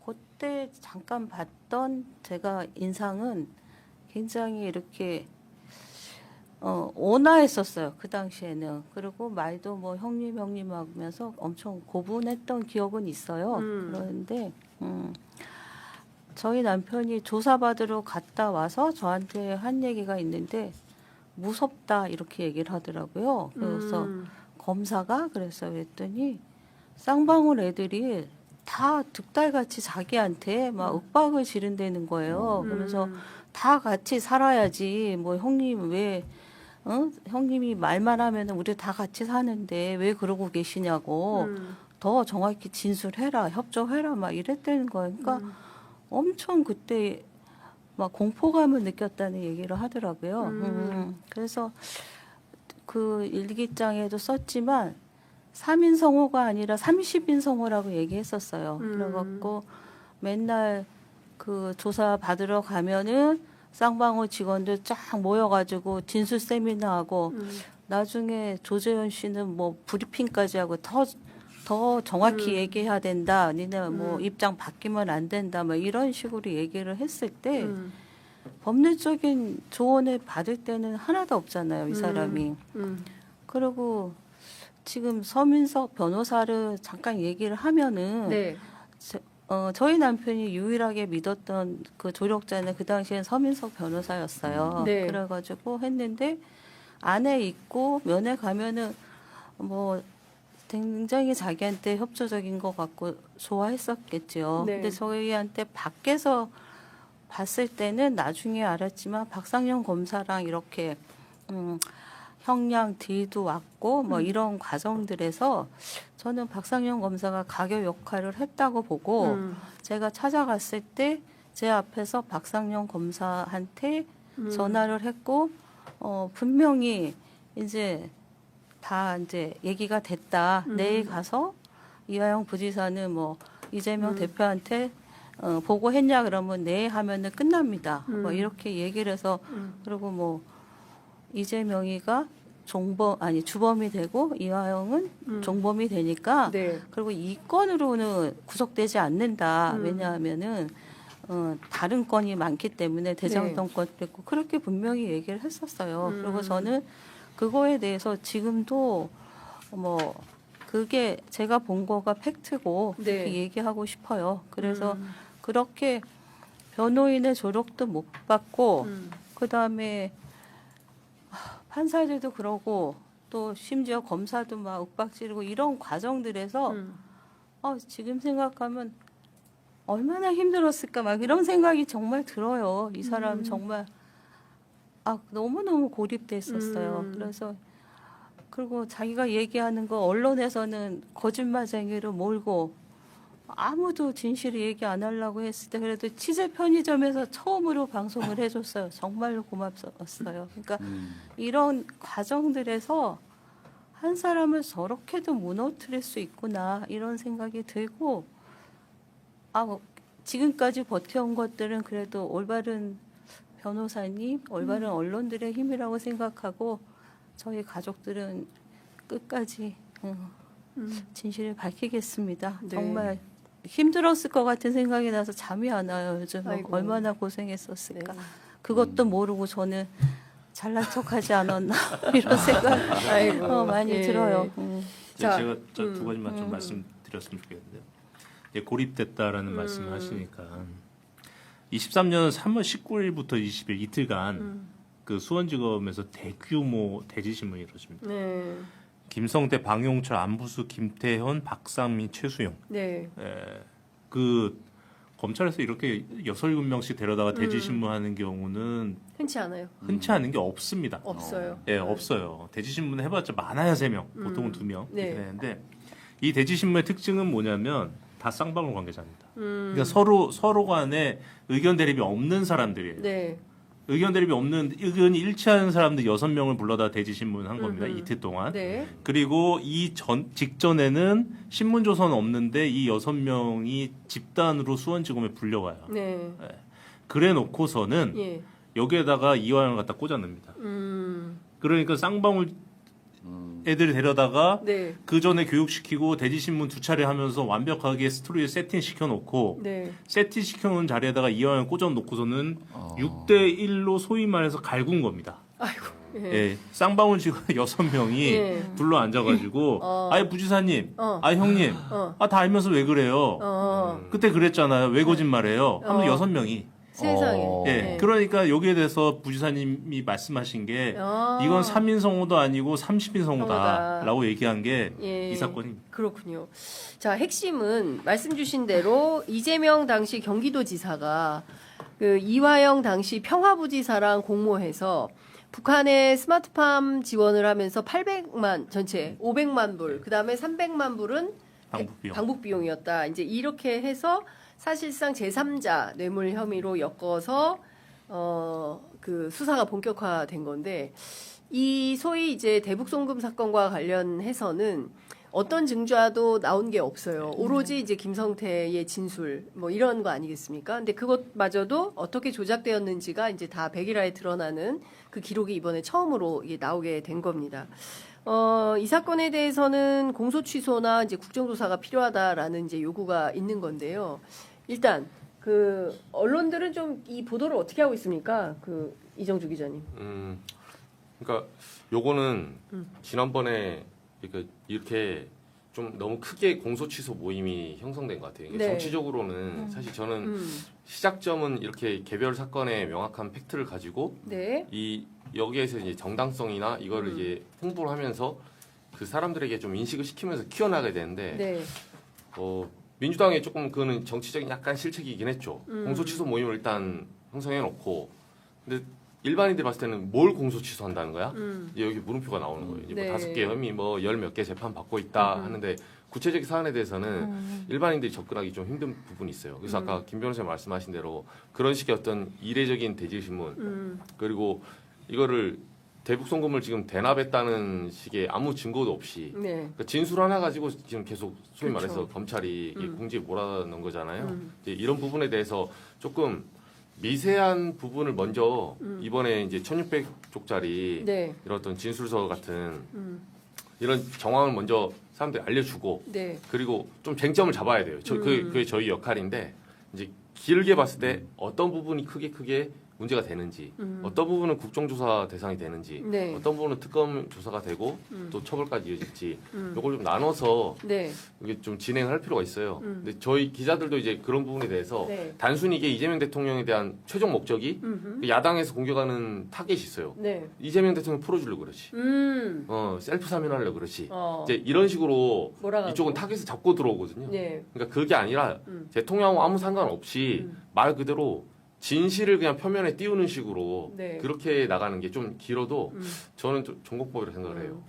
그때 잠깐 봤던 제가 인상은 굉장히 이렇게 온화했었어요. 그 당시에는. 그리고 말도 뭐 형님 하면서 엄청 고분했던 기억은 있어요. 그런데 저희 남편이 조사받으러 갔다 와서 저한테 한 얘기가 있는데 무섭다 이렇게 얘기를 하더라고요. 그래서 검사가 그랬더니 쌍방울 애들이 다 득달같이 자기한테 막 윽박을 지른다는 거예요. 그러면서 다 같이 살아야지 뭐 형님 왜 형님이 말만 하면은 우리 다 같이 사는데 왜 그러고 계시냐고 더 정확히 진술해라 협조해라 막 이랬다는 거예요. 그러니까 엄청 그때 막 공포감을 느꼈다는 얘기를 하더라고요. 그래서 그 일기장에도 썼지만 3인 성호가 아니라 30인 성호라고 얘기했었어요. 그래갖고 맨날 그 조사 받으러 가면은 쌍방울 직원들 쫙 모여가지고 진술 세미나 하고 나중에 조재현 씨는 뭐 브리핑까지 하고 더 정확히 얘기해야 된다. 니네 뭐 입장 바뀌면 안 된다. 뭐 이런 식으로 얘기를 했을 때 법률적인 조언을 받을 때는 하나도 없잖아요. 이 사람이. 그리고 지금 서민석 변호사를 잠깐 얘기를 하면은 네. 저희 남편이 유일하게 믿었던 그 조력자는 그 당시엔 서민석 변호사였어요. 네. 그래가지고 했는데 안에 있고 면회 가면은 뭐 굉장히 자기한테 협조적인 것 같고 좋아했었겠죠. 네. 근데 저희한테 밖에서 봤을 때는 나중에 알았지만 박상영 검사랑 이렇게 형량 딜도 왔고 뭐 이런 과정들에서 저는 박상영 검사가 가교 역할을 했다고 보고 제가 찾아갔을 때 제 앞에서 박상영 검사한테 전화를 했고 분명히 이제 다 이제 얘기가 됐다. 내일 가서 이화영 부지사는 뭐 이재명 대표한테 보고했냐 그러면 네 하면은 끝납니다. 뭐 이렇게 얘기를 해서 그리고 뭐 이재명이가 주범이 되고 이화영은 종범이 되니까 네. 그리고 이 건으로는 구속되지 않는다. 왜냐하면은 다른 건이 많기 때문에 대장동 건도 있고 그렇게 분명히 얘기를 했었어요. 그리고 저는 그거에 대해서 지금도 뭐 그게 제가 본 거가 팩트고 네. 그렇게 얘기하고 싶어요. 그래서 그렇게 변호인의 조력도 못 받고 그다음에 판사들도 그러고 또 심지어 검사도 막 윽박지르고 이런 과정들에서 지금 생각하면 얼마나 힘들었을까 막 이런 생각이 정말 들어요. 이 사람 정말 너무너무 고립됐었어요. 그래서 그리고 자기가 얘기하는 거 언론에서는 거짓말쟁이로 몰고 아무도 진실을 얘기 안 하려고 했을 때 그래도 취재 편의점에서 처음으로 방송을 해줬어요. 정말로 고맙었어요. 그러니까 이런 과정들에서 한 사람을 저렇게도 무너뜨릴 수 있구나 이런 생각이 들고 지금까지 버텨온 것들은 그래도 올바른 변호사님, 올바른 언론들의 힘이라고 생각하고 저희 가족들은 끝까지 진실을 밝히겠습니다. 네. 정말 힘들었을 것 같은 생각이 나서 잠이 안 와요. 요즘 아이고. 얼마나 고생했었을까. 네. 그것도 모르고 저는 잘난 척하지 않았나 이런 생각 아이고. 많이 예. 들어요. 자, 제가 두 가지만 좀 말씀드렸으면 좋겠는데요. 이제 고립됐다라는 말씀을 하시니까 23년 3월 19일부터 20일 이틀간 그 수원지검에서 대규모 대지 신문이 이루어집니다. 네. 김성태, 방용철, 안부수, 김태현, 박상민, 최수영. 네. 그 검찰에서 이렇게 6-7명씩 데려다가 대지 신문하는 경우는 흔치 않아요. 흔치 않은 게 없습니다. 없어요. 예, 없어요. 대지 신문 해봤자 많아야 3명, 보통은 2명 네. 이렇게 되는데 이 대지 신문의 특징은 뭐냐면 다 쌍방울 관계자입니다. 그러니까 서로 간에 의견 대립이 없는 사람들이에요. 네. 의견 대립이 없는 의견이 일치하는 사람들 6명을 불러다 대지 신문 한 겁니다. 이틀 동안. 네. 그리고 직전에는 신문조선 없는데 이 6명이 집단으로 수원지검에 불려가요. 네. 그래 놓고서는 예. 여기에다가 이화영을 갖다 꽂아냅니다. 그러니까 쌍방울 애들 데려다가 네. 그 전에 교육시키고 대지신문 2차례 하면서 완벽하게 스토리를 세팅시켜놓고 네. 세팅시켜놓은 자리에다가 이화영 꽂아놓고서는 6대1로 소위 말해서 갈군 겁니다. 아이고. 예. 예, 쌍방울 직원 6명이 예. 둘러 앉아가지고 아이 부지사님, 아 형님, 다 알면서 왜 그래요? 그때 그랬잖아요. 왜 거짓말해요? 하면 6명이. 세상에. 예, 네. 그러니까 여기에 대해서 부지사님이 말씀하신 게 이건 3인 성호도 아니고 30인 성호다라고 얘기한 게 이 사건입니다. 그렇군요. 자, 핵심은 말씀 주신 대로 이재명 당시 경기도지사가 그 이화영 당시 평화부지사랑 공모해서 북한에 스마트팜 지원을 하면서 800만 전체 500만 불, 그다음에 300만 불은 방북 비용이었다. 이제 이렇게 해서 사실상 제3자 뇌물 혐의로 엮어서 그 수사가 본격화된 건데 이 소위 이제 대북 송금 사건과 관련해서는 어떤 증자도 나온 게 없어요. 오로지 이제 김성태의 진술 뭐 이런 거 아니겠습니까? 근데 그것마저도 어떻게 조작되었는지가 이제 다 백일화에 드러나는 그 기록이 이번에 처음으로 이게 나오게 된 겁니다. 이 사건에 대해서는 공소 취소나 이제 국정조사가 필요하다라는 이제 요구가 있는 건데요. 일단 그 언론들은 좀 이 보도를 어떻게 하고 있습니까? 그 이정주 기자님. 그러니까 요거는 지난번에 그러니까 이렇게 좀 너무 크게 공소 취소 모임이 형성된 것 같아요. 이게 네. 정치적으로는 사실 저는 시작점은 이렇게 개별 사건의 명확한 팩트를 가지고 네. 이 여기에서 이제 정당성이나 이거를 이제 홍보를 하면서 그 사람들에게 좀 인식을 시키면서 키워나가야 되는데 네. 민주당에 조금 그거는 정치적인 약간 실책이긴 했죠. 공소 취소 모임을 일단 형성해 놓고 근데 일반인들 봤을 때는 뭘 공소 취소한다는 거야? 이제 여기 물음표가 나오는 거예요. 이제 네. 뭐 5개 혐의 뭐 10 몇 개 재판 받고 있다 하는데 구체적인 사안에 대해서는 일반인들이 접근하기 좀 힘든 부분이 있어요. 그래서 아까 김 변호사님 말씀하신 대로 그런 식의 어떤 이례적인 대질신문 그리고 이거를 대북송금을 지금 대납했다는 식의 아무 증거도 없이 네. 그러니까 진술 하나 가지고 지금 계속 소위 그렇죠. 말해서 검찰이 이게 공지에 몰아넣은 거잖아요. 이제 이런 부분에 대해서 조금 미세한 부분을 먼저 이번에 이제 1600쪽짜리 네. 이런 어떤 진술서 같은 이런 정황을 먼저 사람들이 알려주고 네. 그리고 좀 쟁점을 잡아야 돼요. 그게 저희 역할인데 이제 길게 봤을 때 어떤 부분이 크게 문제가 되는지 어떤 부분은 국정조사 대상이 되는지 네. 어떤 부분은 특검 조사가 되고 또 처벌까지 이어질지 이걸 좀 나눠서 네. 이게 좀 진행할 필요가 있어요. 근데 저희 기자들도 이제 그런 부분에 대해서 네. 단순히 이게 이재명 대통령에 대한 최종 목적이 야당에서 공격하는 타겟이 있어요. 네. 이재명 대통령 풀어주려고 그러지. 셀프 사면하려고 그러지. 이제 이런 식으로 몰아가고. 이쪽은 타겟을 잡고 들어오거든요. 네. 그러니까 그게 아니라 대통령하고 아무 상관없이 말 그대로 진실을 그냥 표면에 띄우는 식으로 네. 그렇게 나가는 게 좀 길어도 저는 좀 종국법이라고 생각을 해요.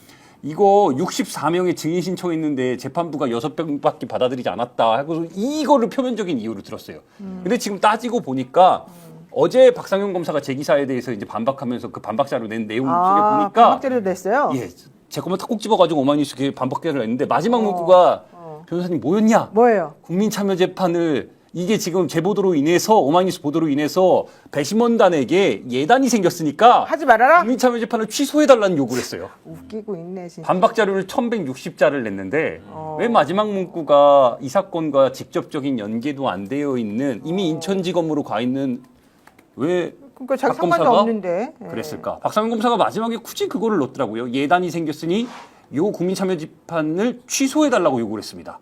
이거 64명의 증인 신청했는데 재판부가 6명밖에 받아들이지 않았다 하고 이거를 표면적인 이유로 들었어요. 근데 지금 따지고 보니까 어제 박상현 검사가 제 기사에 대해서 이제 반박하면서 그 반박자료 낸 내용 속에 보니까 반박자료 냈어요? 예, 제 것만 탁 꼭 집어가지고 오마이뉴스 반박자를 냈는데 마지막 문구가 변호사님 뭐였냐? 뭐예요? 국민참여재판을 이게 지금 제 보도로 인해서 오마이뉴스 보도로 인해서 배심원단에게 예단이 생겼으니까 하지 말아라? 국민참여재판을 취소해달라는 요구를 했어요. 웃기고 있네 진짜. 반박 자료를 1160자를 냈는데 왜 마지막 문구가 이 사건과 직접적인 연계도 안 되어 있는 이미 인천지검으로 가 있는 왜 그러니까 자기 박 상관도 검사가 없는데. 예. 그랬을까? 박상현 검사가 마지막에 굳이 그거를 넣더라고요. 예단이 생겼으니 요 국민참여재판을 취소해달라고 요구를 했습니다.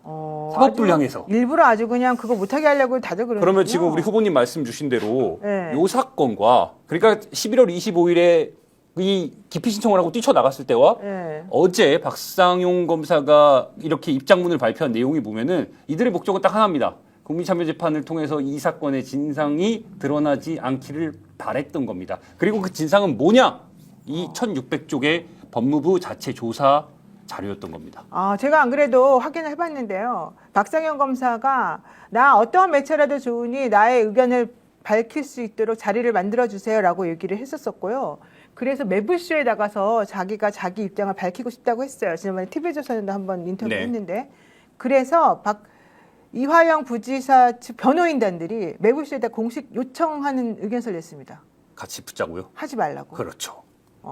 사법부를 향해서. 일부러 아주 그냥 그거 못하게 하려고 다들 그러는 그러면 지금 우리 후보님 말씀 주신 대로 네. 요 사건과 그러니까 11월 25일에 이 기피 신청을 하고 뛰쳐나갔을 때와 네. 어제 박상용 검사가 이렇게 입장문을 발표한 내용이 보면은 이들의 목적은 딱 하나입니다. 국민참여재판을 통해서 이 사건의 진상이 드러나지 않기를 바랬던 겁니다. 그리고 그 진상은 뭐냐? 이 1600쪽의 법무부 자체 조사 자료였던 겁니다. 제가 안 그래도 확인을 해봤는데요. 박상현 검사가 나 어떠한 매체라도 좋으니 나의 의견을 밝힐 수 있도록 자리를 만들어주세요라고 얘기를 했었었고요. 그래서 매불쇼에 나가서 자기가 자기 입장을 밝히고 싶다고 했어요. 지난번에 TV조선에도 한번 인터뷰했는데 그래서 이화영 부지사 측 변호인단들이 매불쇼에다 공식 요청하는 의견서를 냈습니다. 같이 붙자고요? 하지 말라고. 그렇죠.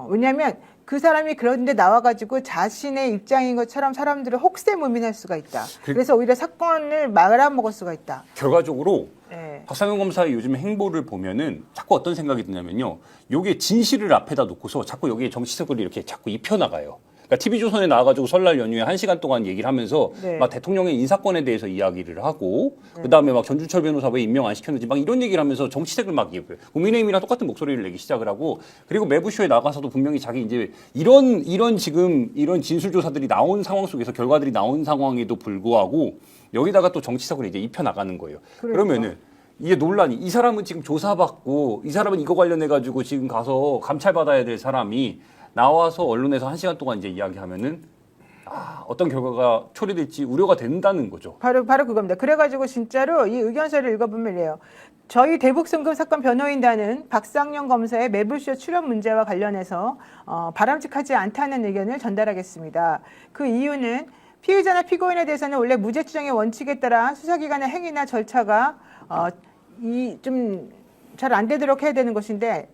왜냐하면 그 사람이 그런데 나와가지고 자신의 입장인 것처럼 사람들을 혹세무민할 수가 있다. 그래서 오히려 사건을 말아먹을 수가 있다. 결과적으로 네. 박상현 검사의 요즘 행보를 보면은 자꾸 어떤 생각이 드냐면요. 요게 진실을 앞에다 놓고서 자꾸 여기에 정치색을 이렇게 자꾸 입혀나가요. 그러니까 TV조선에 나와가지고 설날 연휴에 1시간 동안 얘기를 하면서 네. 막 대통령의 인사권에 대해서 이야기를 하고 그다음에 막 전주철 변호사 왜 임명 안 시켰는지 막 이런 얘기를 하면서 정치색을 막 입어요. 국민의힘이랑 똑같은 목소리를 내기 시작을 하고 그리고 매부쇼에 나가서도 분명히 자기 이제 이런 지금 이런 진술조사들이 나온 상황 속에서 결과들이 나온 상황에도 불구하고 여기다가 또 정치색을 이제 입혀나가는 거예요. 그러면은 이게 논란이 이 사람은 지금 조사받고 이 사람은 이거 관련해가지고 지금 가서 감찰받아야 될 사람이 나와서 언론에서 1시간 동안 이제 이야기하면은 어떤 결과가 초래될지 우려가 된다는 거죠. 바로 그겁니다. 그래가지고 진짜로 이 의견서를 읽어보면 이래요. 저희 대북송금 사건 변호인단은 박상현 검사의 매불쇼 출연 문제와 관련해서 바람직하지 않다는 의견을 전달하겠습니다. 그 이유는 피의자나 피고인에 대해서는 원래 무죄 추정의 원칙에 따라 수사기관의 행위나 절차가 좀 잘 안 되도록 해야 되는 것인데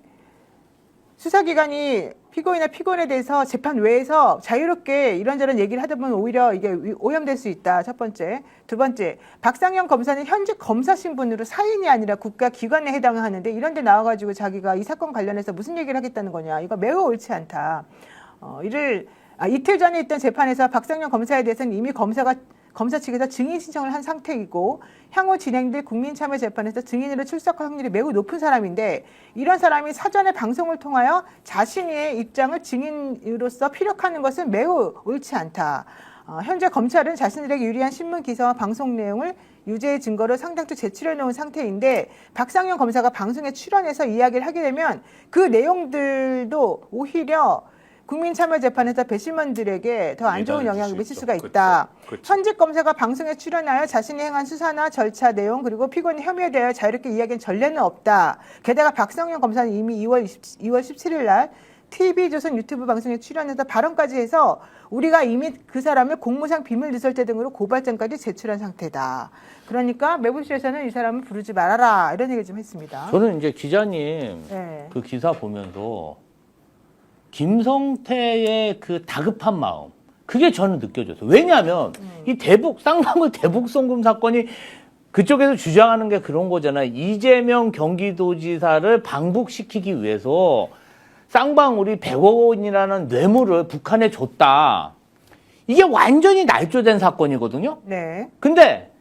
수사기관이 피고인이나 피고인에 대해서 재판 외에서 자유롭게 이런저런 얘기를 하다 보면 오히려 이게 오염될 수 있다. 첫 번째. 두 번째, 박상현 검사는 현직 검사 신분으로 사인이 아니라 국가기관에 해당하는데 이런 데 나와가지고 자기가 이 사건 관련해서 무슨 얘기를 하겠다는 거냐. 이거 매우 옳지 않다. 이틀 전에 있던 재판에서 박상현 검사에 대해서는 이미 검사 측에서 증인 신청을 한 상태이고 향후 진행될 국민참여재판에서 증인으로 출석할 확률이 매우 높은 사람인데 이런 사람이 사전에 방송을 통하여 자신의 입장을 증인으로서 피력하는 것은 매우 옳지 않다. 현재 검찰은 자신들에게 유리한 신문 기사와 방송 내용을 유죄의 증거로 상당수 제출해 놓은 상태인데 박상현 검사가 방송에 출연해서 이야기를 하게 되면 그 내용들도 오히려 국민참여재판에서 배심원들에게 더 안 좋은 영향을 미칠 수가 있다. 현직 검사가 방송에 출연하여 자신이 행한 수사나 절차 내용 그리고 피고인 혐의에 대하여 자유롭게 이야기한 전례는 없다. 게다가 박상현 검사는 이미 2월 17일 날 TV조선 유튜브 방송에 출연해서 발언까지 해서 우리가 이미 그 사람을 공무상 비밀 누설죄 등으로 고발장까지 제출한 상태다. 그러니까 매부쇼에서는 이 사람을 부르지 말아라 이런 얘기를 좀 했습니다. 저는 이제 기자님 그 기사 보면서 김성태의 그 다급한 마음 그게 저는 느껴졌어요. 왜냐하면 이 쌍방울 대북송금 사건이 그쪽에서 주장하는 게 그런 거잖아요. 이재명 경기도지사를 방북시키기 위해서 쌍방울이 100억 원이라는 뇌물을 북한에 줬다. 이게 완전히 날조된 사건이거든요. 네. 근데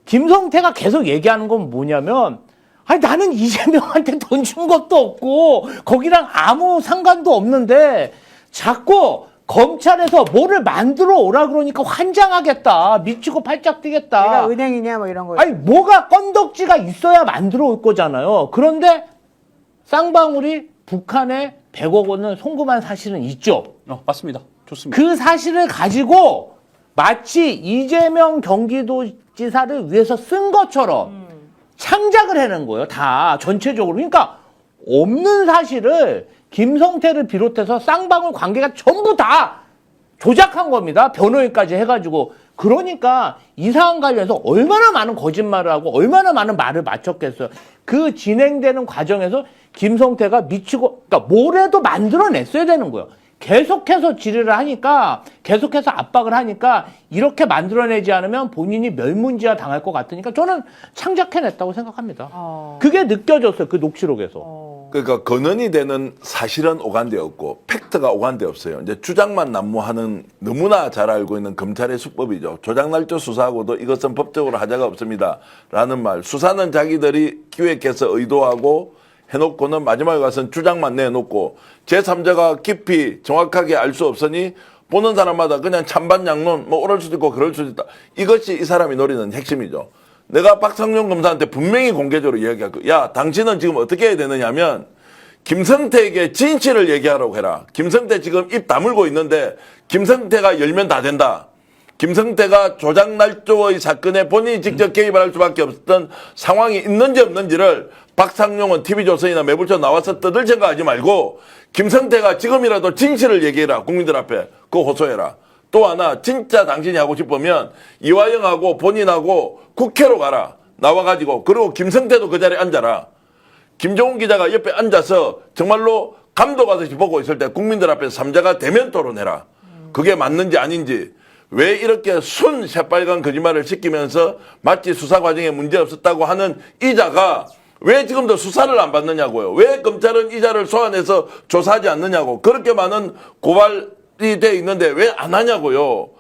김성태가 계속 얘기하는 건 뭐냐면 아니 나는 이재명한테 돈 준 것도 없고 거기랑 아무 상관도 없는데 자꾸 검찰에서 뭐를 만들어 오라 그러니까 환장하겠다. 미치고 팔짝 뛰겠다. 내가 은행이냐 뭐 이런 거. 아니 뭐가 건덕지가 있어야 만들어 올 거잖아요. 그런데 쌍방울이 북한에 100억 원을 송금한 사실은 있죠. 맞습니다. 좋습니다. 그 사실을 가지고 마치 이재명 경기도지사를 위해서 쓴 것처럼 창작을 해낸 거예요. 다 전체적으로. 그러니까 없는 사실을 김성태를 비롯해서 쌍방울 관계가 전부 다 조작한 겁니다. 변호인까지 해가지고. 그러니까 이 사안 관련해서 얼마나 많은 거짓말을 하고 얼마나 많은 말을 맞췄겠어요. 그 진행되는 과정에서 김성태가 미치고 그러니까 뭐라도 만들어냈어야 되는 거예요. 계속해서 질의를 하니까 계속해서 압박을 하니까 이렇게 만들어내지 않으면 본인이 멸문지화 당할 것 같으니까 저는 창작해냈다고 생각합니다. 그게 느껴졌어요. 그 녹취록에서. 그러니까 근원이 되는 사실은 오간데 없고 팩트가 오간데 없어요. 이제 주장만 난무하는 너무나 잘 알고 있는 검찰의 수법이죠. 조작날조 수사하고도 이것은 법적으로 하자가 없습니다. 라는 말. 수사는 자기들이 기획해서 의도하고 해놓고는 마지막에 가서는 주장만 내놓고 제3자가 깊이 정확하게 알 수 없으니 보는 사람마다 그냥 찬반양론 뭐 옳을 수도 있고 그럴 수도 있다. 이것이 이 사람이 노리는 핵심이죠. 내가 박상용 검사한테 분명히 공개적으로 이야기할 거야. 야, 당신은 지금 어떻게 해야 되느냐면 김성태에게 진실을 얘기하라고 해라. 김성태 지금 입 다물고 있는데 김성태가 열면 다 된다. 김성태가 조작날조의 사건에 본인이 직접 개입을 할 수밖에 없었던 상황이 있는지 없는지를 박상용은 TV조선이나 매불쇼 나와서 떠들 생각하지 말고 김성태가 지금이라도 진실을 얘기해라. 국민들 앞에. 그거 호소해라. 또 하나 진짜 당신이 하고 싶으면 이화영하고 본인하고 국회로 가라. 나와가지고. 그리고 김성태도 그 자리에 앉아라. 김종훈 기자가 옆에 앉아서 정말로 감독하듯이 보고 있을 때 국민들 앞에서 삼자가 대면 토론해라. 그게 맞는지 아닌지. 왜 이렇게 순 새빨간 거짓말을 시키면서 마치 수사 과정에 문제 없었다고 하는 이자가 왜 지금도 수사를 안 받느냐고요. 왜 검찰은 이자를 소환해서 조사하지 않느냐고. 그렇게 많은 고발이 돼 있는데 왜 안 하냐고요.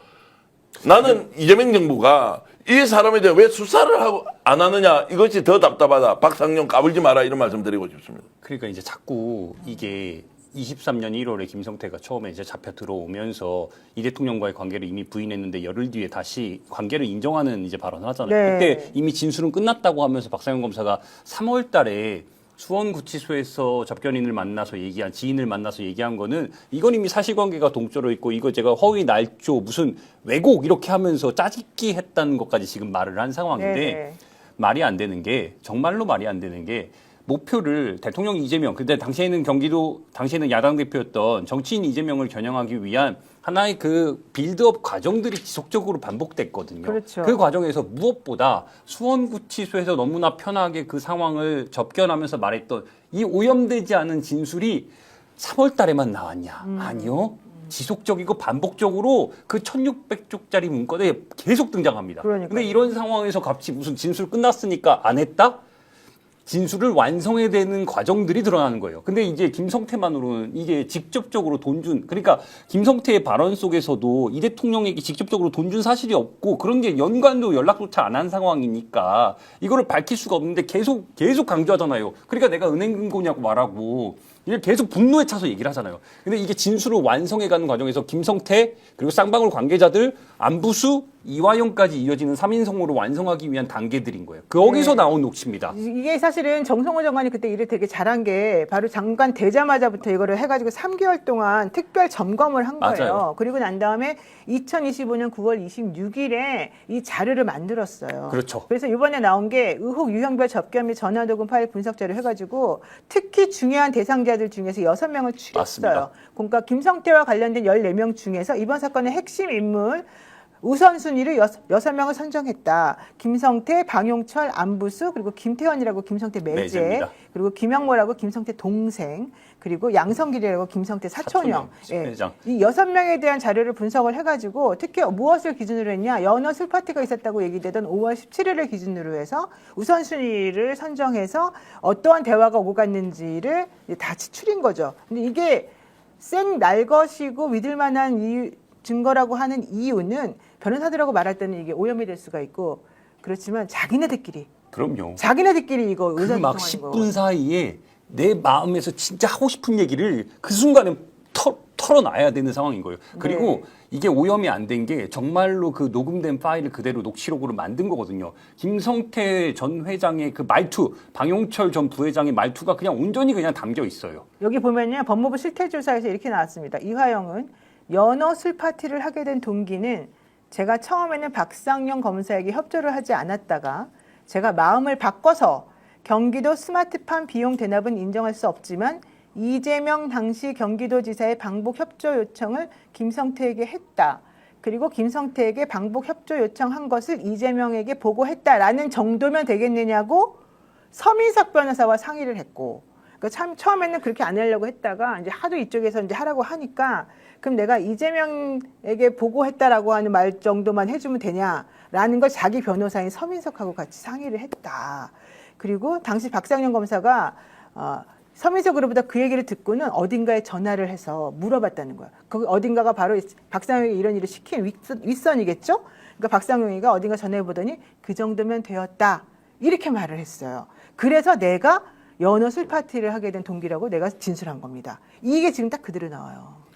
나는 이재명 정부가 이 사람에 대해 왜 수사를 하고 안 하느냐 이것이 더 답답하다. 박상용 까불지 마라 이런 말씀 드리고 싶습니다. 그러니까 이제 자꾸 이게 23년 1월에 김성태가 처음에 이제 잡혀 들어오면서 이 대통령과의 관계를 이미 부인했는데 열흘 뒤에 다시 관계를 인정하는 이제 발언을 하잖아요. 그때 이미 진술은 끝났다고 하면서 박상현 검사가 3월 달에 수원구치소에서 접견인을 만나서 얘기한 지인을 만나서 얘기한 거는 이건 이미 사실관계가 동조로 있고 이거 제가 허위 날조 무슨 왜곡 이렇게 하면서 짜집기 했다는 것까지 지금 말을 한 상황인데 말이 안 되는 게 정말로 말이 안 되는 게 목표를 대통령 이재명, 근데 당시에는 야당 대표였던 정치인 이재명을 겨냥하기 위한 하나의 그 빌드업 과정들이 지속적으로 반복됐거든요. 그렇죠. 그 과정에서 무엇보다 수원구치소에서 너무나 편하게 그 상황을 접견하면서 말했던 이 오염되지 않은 진술이 3월 달에만 나왔냐? 아니요. 지속적이고 반복적으로 그 1600쪽짜리 문건에 계속 등장합니다. 근데 이런 상황에서 갑자기 무슨 진술 끝났으니까 안 했다? 진술을 완성해야 되는 과정들이 드러나는 거예요. 근데 이제 김성태만으로는 이게 직접적으로 그러니까 김성태의 발언 속에서도 이 대통령에게 직접적으로 돈 준 사실이 없고 그런 게 연관도 연락조차 안 한 상황이니까 이거를 밝힐 수가 없는데 계속 강조하잖아요. 그러니까 내가 은행 금고냐고 말하고 이걸 계속 분노에 차서 얘기를 하잖아요. 근데 이게 진술을 완성해가는 과정에서 김성태 그리고 쌍방울 관계자들 안부수 이화영까지 이어지는 3인성으로 완성하기 위한 단계들인 거예요. 거기서 나온 녹취입니다. 이게 사실은 정성호 장관이 그때 일을 되게 잘한 게 바로 장관 되자마자부터 이거를 해가지고 3개월 동안 특별 점검을 한 거예요. 맞아요. 그리고 난 다음에 2025년 9월 26일에 이 자료를 만들었어요. 그렇죠. 그래서 이번에 나온 게 의혹 유형별 접견 및 전화독음 파일 분석 자료 해가지고 특히 중요한 대상자들 중에서 6명을 추렸어요. 맞습니다. 그러니까 김성태와 관련된 14명 중에서 이번 사건의 핵심 인물 우선순위를 6명을 선정했다. 김성태, 방용철, 안부수, 그리고 김태현이라고 김성태 매제, 매제입니다. 그리고 김영모라고 김성태 동생, 그리고 양성길이라고 김성태 사촌형. 회장. 이 6명에 대한 자료를 분석을 해가지고 특히 무엇을 기준으로 했냐. 연어 술 파티가 있었다고 얘기되던 5월 17일을 기준으로 해서 우선순위를 선정해서 어떠한 대화가 오고 갔는지를 다 추린 거죠. 근데 이게 생 날것이고 믿을 만한 증거라고 하는 이유는 변호사들하고 말할 때는 이게 오염이 될 수가 있고 그렇지만 자기네들끼리 이거 그 의사소통하는 막 10분 사이에 내 마음에서 진짜 하고 싶은 얘기를 그 순간에 털어놔야 되는 상황인 거예요. 그리고 이게 오염이 안 된 게 정말로 그 녹음된 파일을 그대로 녹취록으로 만든 거거든요. 김성태 전 회장의 그 말투, 방용철 전 부회장의 말투가 그냥 온전히 그냥 담겨 있어요. 여기 보면요. 법무부 실태조사에서 이렇게 나왔습니다. 이화영은 연어 술 파티를 하게 된 동기는 제가 처음에는 박상영 검사에게 협조를 하지 않았다가 제가 마음을 바꿔서 경기도 스마트팜 비용 대납은 인정할 수 없지만 이재명 당시 경기도지사의 방북 협조 요청을 김성태에게 했다. 그리고 김성태에게 방북 협조 요청한 것을 이재명에게 보고했다라는 정도면 되겠느냐고 서민석 변호사와 상의를 했고, 그러니까 참 처음에는 그렇게 안 하려고 했다가 이제 하도 이쪽에서 이제 하라고 하니까 그럼 내가 이재명에게 보고했다라고 하는 말 정도만 해주면 되냐라는 걸 자기 변호사인 서민석하고 같이 상의를 했다. 그리고 당시 박상영 검사가 서민석으로부터 그 얘기를 듣고는 어딘가에 전화를 해서 물어봤다는 거야. 그 어딘가가 바로 박상영이 이런 일을 시킨 윗선이겠죠? 그러니까 박상영이가 어딘가 전화해보더니 그 정도면 되었다. 이렇게 말을 했어요. 그래서 내가 연어 술 파티를 하게 된 동기라고 내가 진술한 겁니다. 이게 지금 딱 그대로 나와요.